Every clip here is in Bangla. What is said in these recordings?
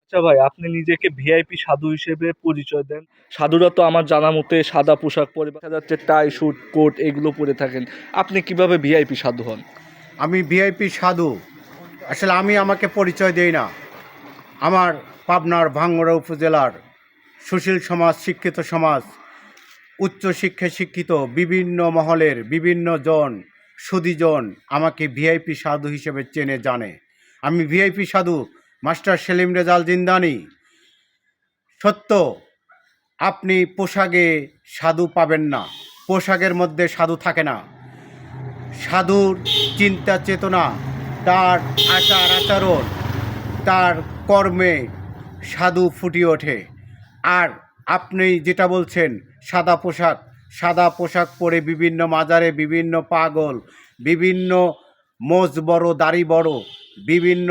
আচ্ছা ভাই, আপনি নিজেকে ভিআইপি সাধু হিসেবে পরিচয় দেন। সাধুরা তো আমার জানা মতে সাদা পোশাক পরে, দেখা যাচ্ছে টাই স্যুট কোট এগুলো পরে থাকেন। আপনি কিভাবে ভিআইপি সাধু হন? আমি ভিআইপি সাধু, আসলে আমি আমাকে পরিচয় দেই না। আমার পাবনার ভাঙ্গুড়া উপজেলার সুশীল সমাজ, শিক্ষিত সমাজ, উচ্চ শিক্ষায় শিক্ষিত বিভিন্ন মহলের বিভিন্ন জন সুদীজন আমাকে ভিআইপি সাধু হিসেবে চেনে জানে। আমি ভিআইপি সাধু মাস্টার সেলিম রেজাল জিন্দানি। সত্য, আপনি পোশাকে সাধু পাবেন না, পোশাকের মধ্যে সাধু থাকে না। সাধুর চিন্তা চেতনা, তার আচার আচরণ, তার কর্মে সাধু ফুটিয়ে ওঠে। আর আপনি যেটা বলছেন সাদা পোশাক পরে বিভিন্ন মাজারে বিভিন্ন পাগল, বিভিন্ন মোজ বড় দাড়ি বড়, বিভিন্ন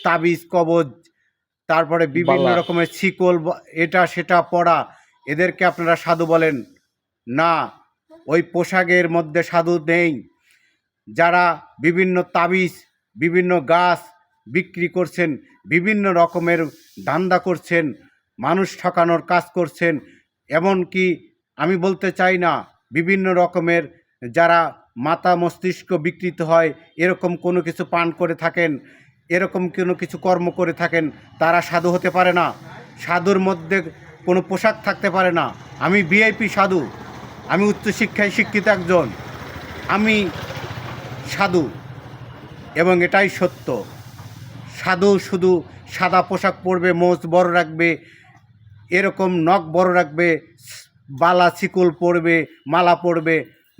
তাবিজ কবজ, তারপরে বিভিন্ন বালা। রকমের শিকল এটা সেটা পরা, এদেরকে আপনারা সাধু বলেন না। ওই পোশাকের মধ্যে সাধু নেই। যারা বিভিন্ন তাবিজ, বিভিন্ন গাছ বিক্রি করছেন, বিভিন্ন রকমের ধান্দা করছেন, মানুষ ঠকানোর কাজ করছেন, এমনকি আমি বলতে চাই না, বিভিন্ন রকমের যারা মাথা মস্তিষ্ক বিকৃত হয় এরকম কোনো কিছু পান করে থাকেন, এরকম কোনো কিছু কর্ম করে থাকেন, তারা সাধু হতে পারে না। সাধুর মধ্যে কোনো পোশাক থাকতে পারে না। আমি ভিআইপি সাধু, আমি উচ্চশিক্ষায় শিক্ষিত একজন, আমি সাধু, এবং এটাই সত্য। সাধু শুধু সাদা পোশাক পরবে, মোজ বড় রাখবে, এরকম নখ বড় রাখবে, বালা চিকুল পরবে, মালা পরবে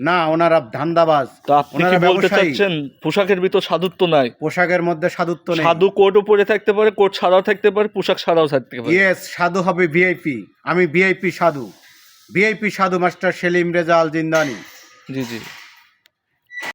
না, ওনারা ধান্দাবাজ, তো আপনি কি ওনারা বলতে ব্যবসায়ী। চাচ্ছেন পোশাকের ভিতর সাধুত্ব নাই? পোশাকের মধ্যে সাধুত্ব নেই। সাধু কোটও পরে থাকতে পারে, কোট ছাড়াও থাকতে পারে, পোশাক ছাড়াও থাকতে পারে। ইয়েস, সাধু হবে ভিআইপি। আমি ভিআইপি সাধু, ভিআইপি সাধু মাস্টার সেলিম রেজাল জিন্দানি। জি জি।